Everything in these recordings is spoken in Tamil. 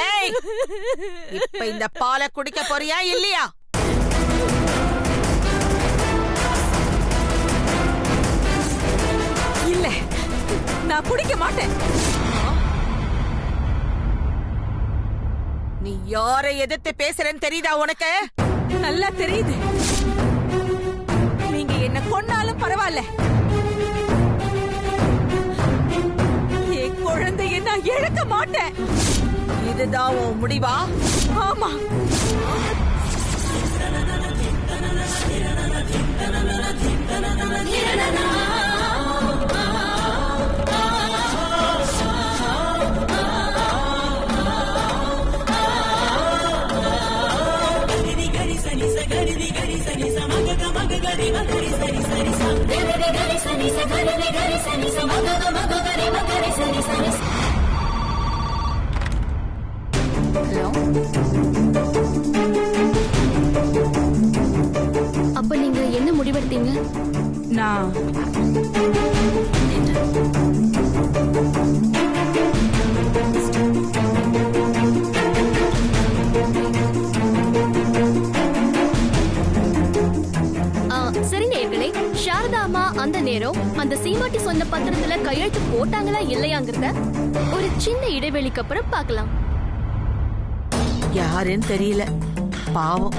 ஏய், இப்ப இந்த பாலை குடிக்க போறியா இல்லையா? இல்ல, நான் குடிக்க மாட்டேன். நீ யாரை எதிர்த்து பேசுறேன்னு தெரியுதா உனக்கு? நல்லா தெரியுது. நீங்க என்ன கொன்னாலும் பரவாயில்ல, என் குழந்தைய நான் இழக்க மாட்டேன். இதுதான் உன் முடிவா? ஆமா. அப்ப நீங்க என்ன முடிவெடுத்தீங்க? நான் சரிங்க ஏற்கனவே சாரதா அம்மா அந்த நேரம் அந்த சீமாட்டி சொன்ன பத்திரத்துல கையெழுத்து போட்டாங்களா இல்லையாங்கிறத ஒரு சின்ன இடைவெளிக்கு அப்புறம் பார்க்கலாம். யாருன்னு தெரியல, பாவம்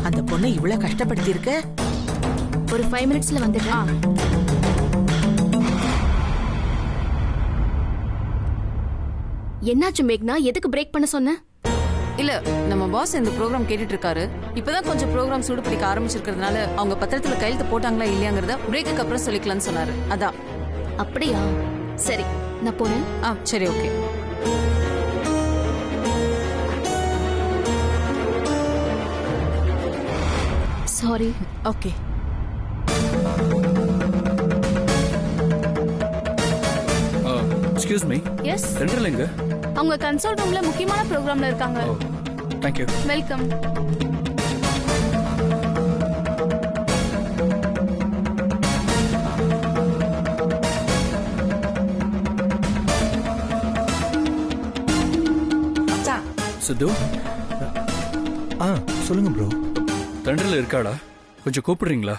அந்த பொண்ணு இவ்வளவு கஷ்டப்படுத்தி இருக்க. ஒரு 5 மினிட்ஸ்ல வந்துடுறேன். என்னாச்சு மேக்னா? எதுக்கு பிரேக் பண்ண சொன்ன? இல்ல, நம்ம பாஸ் இந்த ப்ரோக்ராம் கேட்டுட்டு இருக்காரு. இப்பதான் கொஞ்சம் ப்ரோக்ராம் சூடு பிடிக்க ஆரம்பிச்சிருக்கிறதுனால அவங்க பத்திரத்துல கையெழுத்து போட்டாங்களா இல்லையாங்கிறத பிரேக்குக்கு அப்புறம் சொல்லிக்கலாம்னு சொன்னாரு. அதான். அப்படியா? சரி, நான் போறேன். சரி, okay. Sorry. Okay. Excuse me. Yes. Central எங்க? அவங்க கன்சோல் ரூம்ல முக்கியமான ப்ரோகிராம்ல இருக்காங்க. Thank you. வெல்கம். சித்து. சொல்லுங்க ப்ரோ. சென்ட்ரல் இருக்காடா? கொஞ்சம் கூப்பிடுறீங்களா?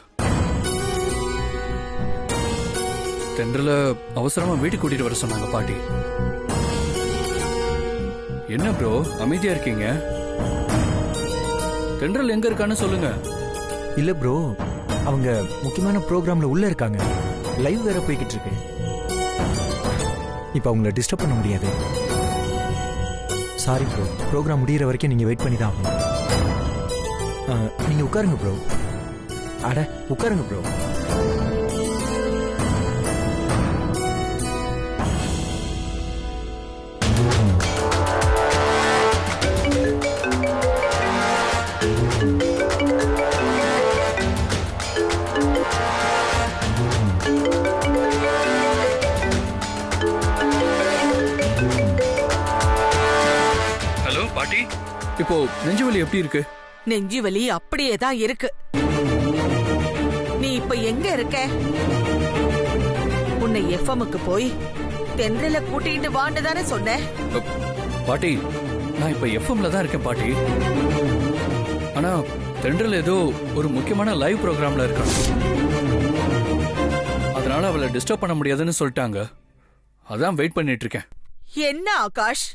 தென்றல அவசரமா வீட்டுக்கு கூட்டிட்டு வர சொன்னாங்க பாட்டி. என்ன ப்ரோ அமைதியா இருக்கீங்க? தென்றல் எங்க இருக்கான்னு சொல்லுங்க. இல்ல ப்ரோ, அவங்க முக்கியமான ப்ரோக்ராம்ல உள்ள இருக்காங்க. லைவ் வேற போய்கிட்டு இருக்கு. இப்ப அவங்கள டிஸ்டர்ப் பண்ண முடியாது. சாரி ப்ரோ, ப்ரோக்ராம் முடியிற வரைக்கும் நீங்க வெயிட் பண்ணி தான் ஆகணும். நீங்க உட்காருங்க ப்ரோ. அட உட்காருங்க ப்ரோ. ஹலோ பாட்டி, இப்போ நெஞ்சுவலி எப்படி இருக்கு? நெஞ்சு வலி அப்படியே தான் இருக்கு. நீ இப்ப எங்க இருக்க? உன்னை எஃப்எம்க்கு போய் தென்றல கூட்டிட்டு வான்னு தானே சொன்னேன். பாட்டி, நான் இப்ப எஃப்எம்ல தான் இருக்கேன் பாட்டி. ஆனா தென்றல் ஏதோ ஒரு முக்கியமான லைவ் ப்ரோக்ராம்ல இருக்கா. அதனால அவளை டிஸ்டர்ப் பண்ண முடியாதுன்னு சொல்லிட்டாங்க. அதான் வெயிட் பண்ணிட்டு இருக்கேன். என்ன ஆகாஷ்,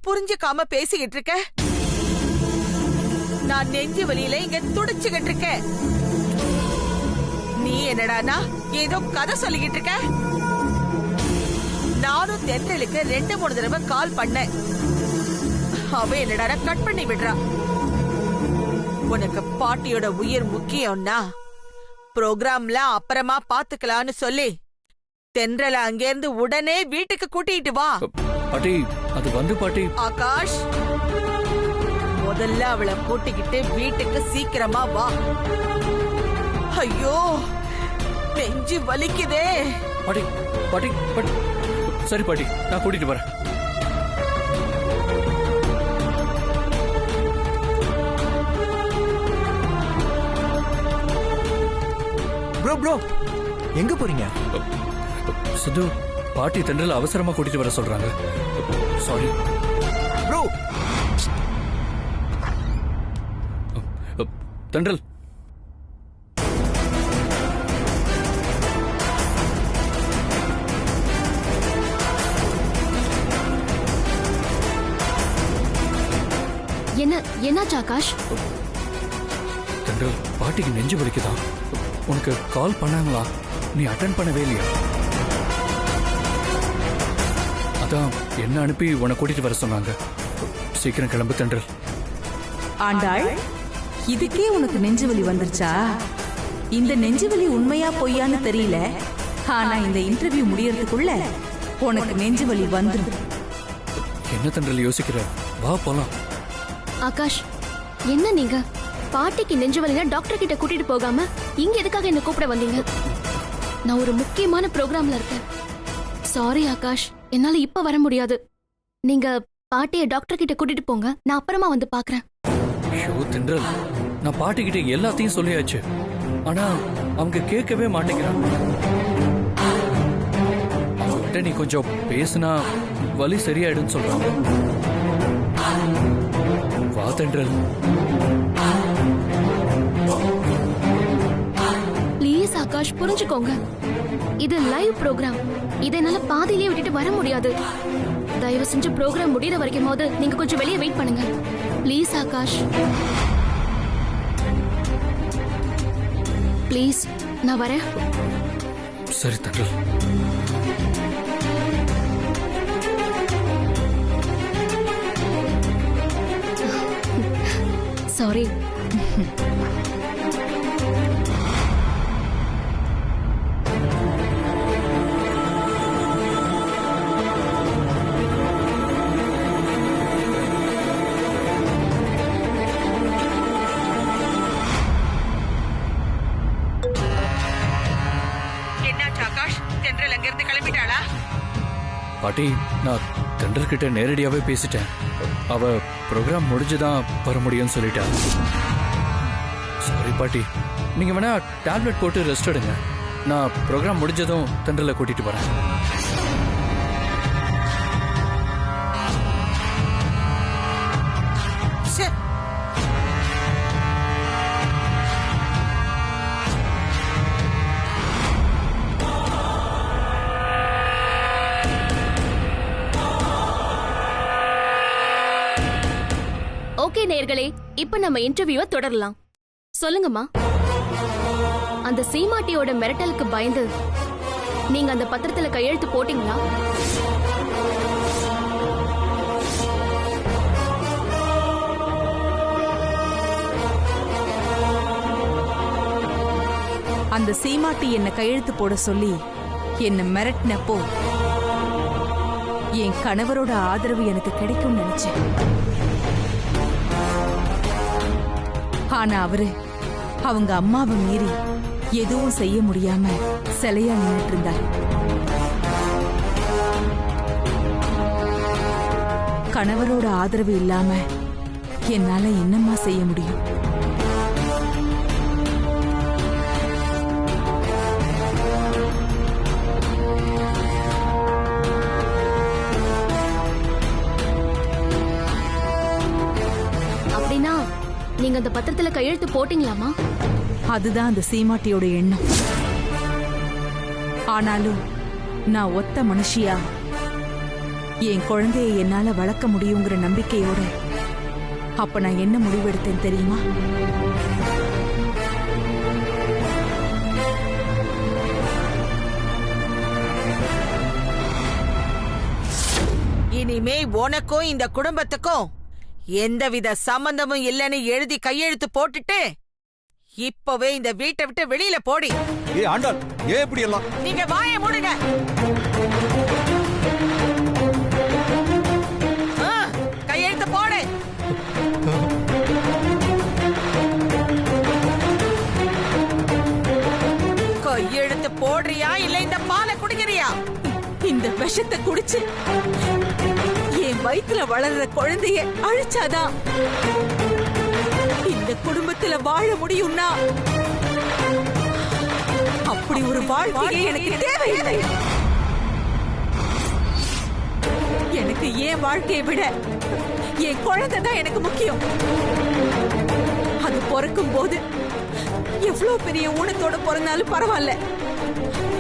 புரிஞ்சுக்காம பேசிக்கிட்டு இருக்க? நான் நெஞ்சு வலியில இங்க துடிச்சுக்கிட்டு இருக்கேன். நீ என்னடானா ஏதோ கதை சொல்லிக்கிட்டு இருக்க? நானும் தென்றலுக்கு 2-3 தடவை கால் பண்ணேன். அவ என்னடா கட் பண்ணி விடுறா. உனக்கு பாட்டியோட உயிர் முக்கியம்னா ப்ரோக்ராம்ல அப்புறமா பாத்துக்கலான்னு சொல்லி தென்றல அங்கிருந்து உடனே வீட்டுக்கு கூட்டிட்டு வா. பாட்டி, அது வந்து பாட்டி. ஆகாஷ், முதல்ல அவளை கூட்டிக்கிட்டு வீட்டுக்கு சீக்கிரமா வா. ஐயோ, நெஞ்சு வலிக்குதே. பாட்டி பாட்டி பாட்டி, சரி பாட்டி, நான் கூட்டிட்டு வரேன். ப்ரோ ப்ரோ, எங்க போறீங்க? சித்து, பாட்டி தென்றல் அவசரமா கூட்டிட்டு வர சொல்றாங்க. Sorry bro. தென்றல் என்னாச்சு ஆகாஷ்? தென்றல், பாட்டிக்கு நெஞ்சு வலிக்குதான். உனக்கு கால் பண்ணாங்களா? நீ அட்டென்ட் பண்ணவே இல்லையா? அதான் என்ன அனுப்பி உன்னை கூட்டிட்டு வர சொன்னாங்க. சீக்கிரம் கிளம்பு தென்றல். ஆண்டாள், இதுக்கே உனக்கு நெஞ்சுவலி வந்துருச்சா? இந்த நெஞ்சுவலி உண்மையா பொய்யான்னு தெரியல. ஆனா இந்த இன்டர்வியூ முடியறதுக்குள்ள உனக்கு நெஞ்சுவலி வந்துடும். என்ன தென்றல் யோசிக்கிற? வா போலாம். ஆகாஷ், என்ன நீங்க பாட்டிக்கு நெஞ்சுவலினா டாக்டர் கிட்ட கூட்டிட்டு போகாம இங்க எதுக்காக என்ன கூப்பிட வந்தீங்க? நான் ஒரு முக்கியமான ப்ரோக்ராம்ல இருக்கேன். சாரி ஆகாஷ், என்னால இப்ப வர முடியாது. நீங்க பாட்டிய டாக்டர் கிட்ட கூட்டிட்டு போங்க, நான் அப்புறமா வந்து பாக்குறேன். ஐயோ தென்றல், நான் பாட்டிக்கிட்ட எல்லாத்தையும் சொல்லியாச்சு. ஆனா அவங்க கேட்கவே மாட்டேங்கிறாங்க. அவங்ககிட்ட நீ கொஞ்சம் பேசுனா வலி சரியாயிடுன்னு சொல்றாங்க. வா தென்றல். ப்ளீஸ் ஆகாஷ், புரிஞ்சுக்கோங்க. இது லைவ் ப்ரோக்ராம். இதை என்னால பாதியிலே விட்டுட்டு வர முடியாது. தயவு செஞ்சு ப்ரோக்ராம் முடியற வரைக்கும் போது நீங்க கொஞ்சம் வெளியே வெயிட் பண்ணுங்க. Please Akash, please. நான் வரேன். சரி தென்றல். சாரி. என்னாச்சு ஆகாஷ்? தென்றல் அங்கிருந்து கிளம்பிட்டாளா? பாட்டி, நான் தென்றல் கிட்ட நேரடியாவே பேசிட்டேன். அவ ப்ரோக்ராம் முடிஞ்சுதான் வர முடியும்னு சொல்லிட்டா. சாரி பாட்டி, நீங்க வேணா டேப்லெட் போட்டு ரெஸ்ட் எடுங்க. நான் ப்ரோக்ராம் முடிஞ்சதும் தென்றலை கூட்டிட்டு வரேன். ச்சே. ஓகே நேயர்களே, இப்ப நம்ம இன்டர்வியூவை தொடரலாம். சொல்லுங்கம்மா, அந்த சீமாட்டியோட மிரட்டலுக்கு பயந்து நீங்க அந்த பத்திரத்துல கையெழுத்து போட்டீங்களா? அந்த சீமாட்டி என்ன கையெழுத்து போட சொல்லி என்ன மிரட்டினப்போ என் கணவரோட ஆதரவு எனக்கு கிடைக்கும்னு நினைச்சேன். ஆனா அவரு அவங்க அம்மாவை மீறி எதுவும் செய்ய முடியாம சிலையா நின்னுட்டு இருந்தார். கணவரோட ஆதரவு இல்லாம என்னால என்னம்மா செய்ய முடியும்? அப்படின்னா நீங்க அந்த பத்திரத்துல கையெழுத்து போட்டீங்களாமா? அதுதான் அந்த சீமாட்டியோட எண்ணம். ஆனாலும் நான் ஒத்த மனுஷியா என் குழந்தையை என்னால வளர்க்க முடியுங்கிற நம்பிக்கையோட அப்ப நான் என்ன முடிவெடுத்தேன் தெரியுமா? இனிமே உனக்கும் இந்த குடும்பத்துக்கும் எந்தவித சம்பந்தமும் இல்லைன்னு எழுதி கையெழுத்து போட்டுட்டு இப்பவே இந்த வீட்டை விட்டு வெளியில போடி. ஏய் ஆண்டாள், ஏன் இப்படி எல்லாம்? நீங்க வாயை மூடுங்க. கையெழுத்து போடு. கையெழுத்து போடுறியா இல்ல இந்த பாலை குடிக்கிறியா? இந்த விஷத்தை குடிச்சு என் வயித்துல வளர்ற குழந்தைய அழிச்சாதான் இந்த குடும்பத்துல வாழ முடியும்னா அப்படி ஒரு வாழ்க்கையே எனக்கு தேவையில்லை. எனக்கு என் வாழ்க்கையை விட என் குழந்தை தான் எனக்கு முக்கியம். அது பிறக்கும் போது எவ்வளவு பெரிய ஊனத்தோட பிறந்தாலும் பரவாயில்ல,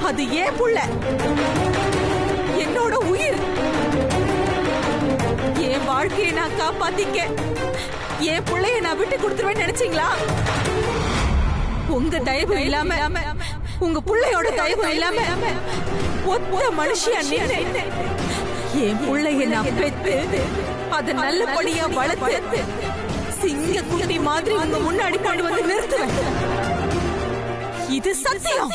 அது ஏன் புள்ள, என்னோட உயிர். என் வாழ்க்கையை நான் காப்பாத்திக்க என் பிள்ளைய நான் விட்டு கொடுத்துருவேன்னு நினைச்சீங்களா? உங்க தயவு இல்லாம, உங்க பிள்ளையோட தயவு இல்லாம ஒத்த மனுஷியா நின்னு என் பிள்ளைய நான் பெத்து அத நல்லபடியா வளர்த்து சிங்க குட்டி மாதிரி உங்க முன்னாடி கொண்டு வந்து நிறுத்துவேன். இது சத்தியம்.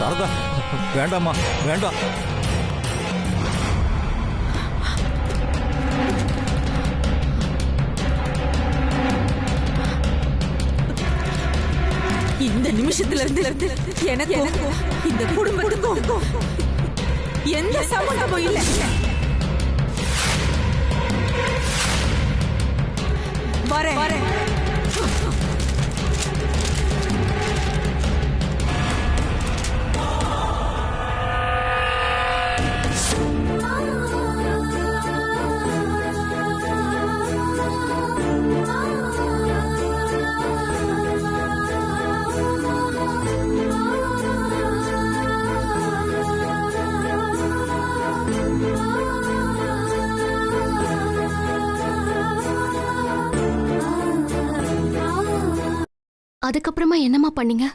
சாரதா, வேண்டாம்மா, வேண்டாம். இந்த நிமிஷத்துல இருந்து எனக்கு இந்த குடும்பத்துக்கும் எந்த சம்பந்தமும் இல்ல. வரேன். அதுக்கப்புறமா என்னம்மா பண்ணீங்க?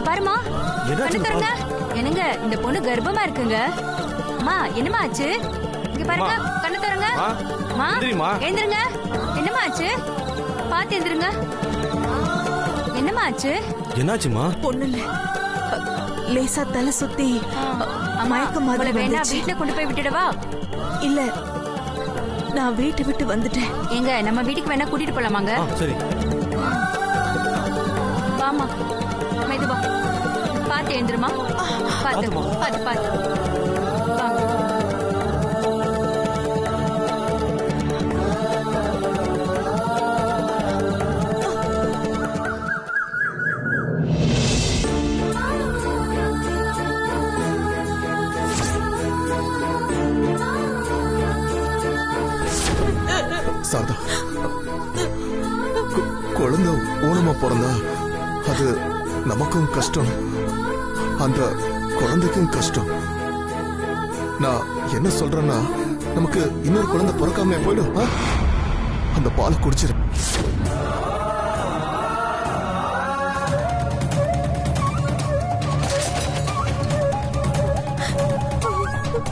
பாருமா, என்னங்க இந்த பொண்ணு கர்ப்பமா இருக்குங்க. அம்மா என்னமா ஆச்சு? இங்க பாருங்க, கண்ணு தரங்க. எழுந்திருங்க. என்னமா ஆச்சு? பாத்து எழுந்திருங்க. என்னமா ஆச்சு? என்னாச்சுமா? பொண்ணு இல்ல, லேசா தலை சுத்தி மயக்கம் மாதிரி வேணா வந்துச்சு. வீட்டுல கொண்டு போய் விட்டுடவா? இல்ல, நான் வீட்டை விட்டு வந்துட்டேன். எங்க நம்ம வீட்டுக்கு வேணா கூட்டிட்டு போலாமாங்க? சரி வாமா, மெதுவா பாத்து எழுந்திருமா. பாத்து பாத்து பாத்து. சாரதா, குழந்தை ஊனமா பிறந்தா அது நமக்கும் கஷ்டம், அந்த குழந்தைக்கும் கஷ்டம். நான் என்ன சொல்றேன்னா, நமக்கு இன்னொரு குழந்தை பிறக்காம போயிடும். அந்த பாலை குடிச்சிரு.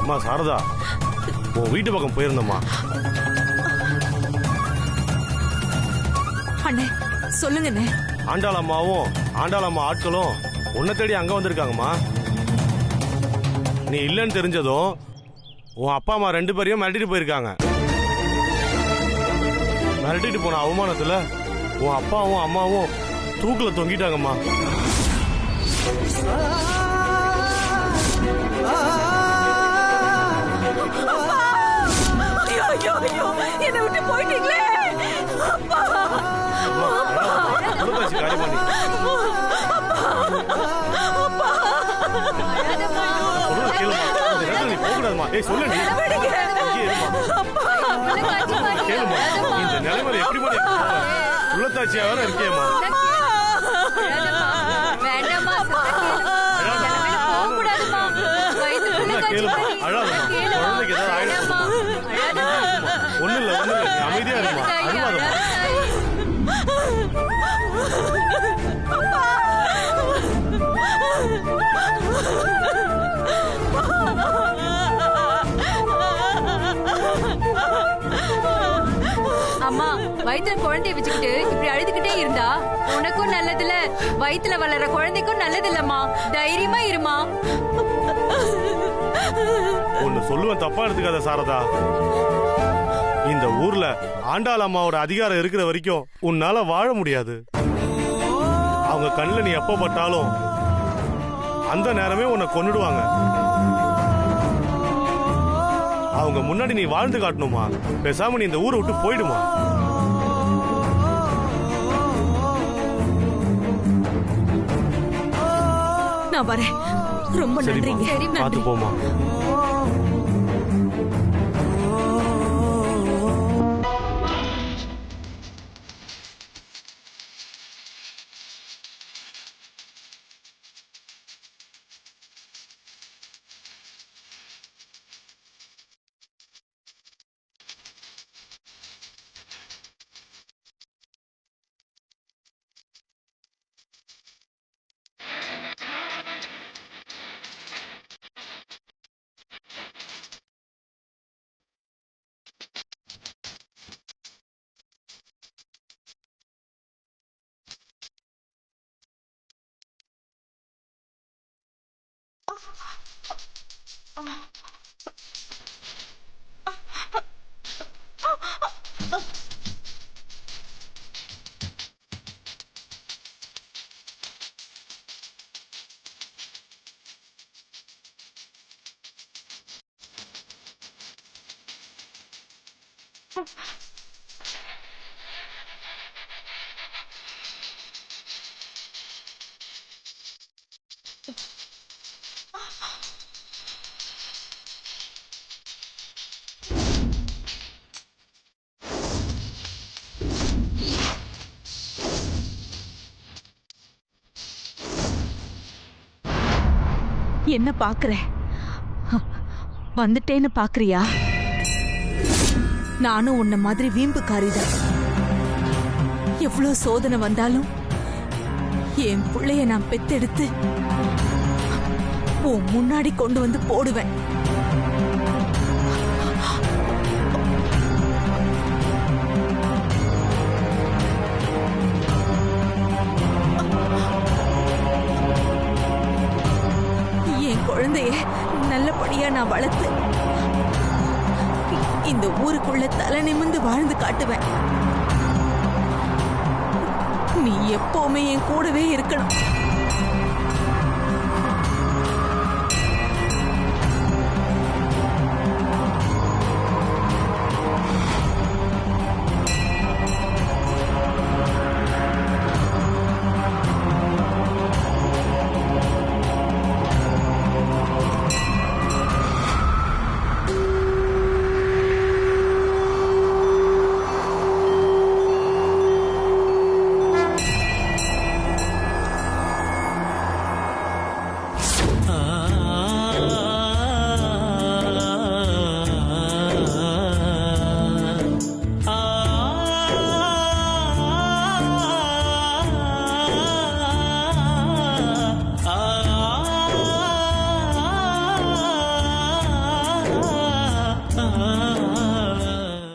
அம்மா சாரதா, உன் வீட்டு பக்கம் போயிருந்தம்மா. அண்ணே சொல்லுங்கண்ணே. ஆண்டாளம்மாவும் ஆண்டாளம்மா ஆட்களும் உன்னை தேடி அங்க வந்திருக்காங்கம்மா. நீ இல்லைன்னு தெரிஞ்சதும் உன் அப்பா அம்மா 2 பேரையும் மிரட்டிட்டு போயிருக்காங்க. மிரட்டிட்டு போன அவமானத்துல உன் அப்பாவும் அம்மாவும் தூக்குல தொங்கிட்டாங்கம்மா. என்னை விட்டு போயிட்டீங்களே. சொல்லு. கேளுமா, இந்த நிலைமையில எப்படி உள்ளத்தாச்சியா வேற இருக்கேம்மா. வேண்டாமா போகக்கூடாதுமா. கேளுமா, அழாதம்மா. குழந்தைக்கு ஏதாவது ஆயிடும். ஒண்ணு இல்ல, அமைதியா இருக்குமா, அழுவாதம்மா. அம்மா, வயித்துல குழந்தைய வச்சுக்கிட்டு இப்படி அழுதுகிட்டே இருந்தா உனக்கும் நல்லதில்ல, வயித்துல வளர குழந்தைக்கும் நல்லதில்லம்மா. தைரியமா இருமா. ஒன்னு சொல்லுவேன், தப்பா எடுத்துக்காத சாரதா. இந்த ஊர்ல ஆண்டாள் அம்மாவோட அதிகாரம் இருக்கிற வரைக்கும் உன்னால வாழ முடியாது. அவங்க கண்ணுல நீ எப்ப பட்டாலும் அந்த நேரமே உன்னை கொன்னுடுவாங்க. அவங்க முன்னாடி நீ வாழ்ந்து காட்டணுமா? பேசாம நீ இந்த ஊரை விட்டு போயிடுமா? நான் வரேன். ரொம்ப நன்றிங்க. பார்த்து போமா. என்ன பாக்குற? வந்துட்டேன்னு பாக்குறியா? நானும் உன்ன மாதிரி வீம்புக்காரிதான். எவ்வளவு சோதனை வந்தாலும் என் பிள்ளைய நான் பெத்தெடுத்து உன் முன்னாடி கொண்டு வந்து போடுவேன். என் குழந்தைய நல்லபடியா நான் வளர்த்து இந்த ஊருக்குள்ள தலை நிமிர்ந்து வாழ்ந்து காட்டுவேன். நீ எப்பவுமே என் கூடவே இருக்கணும்.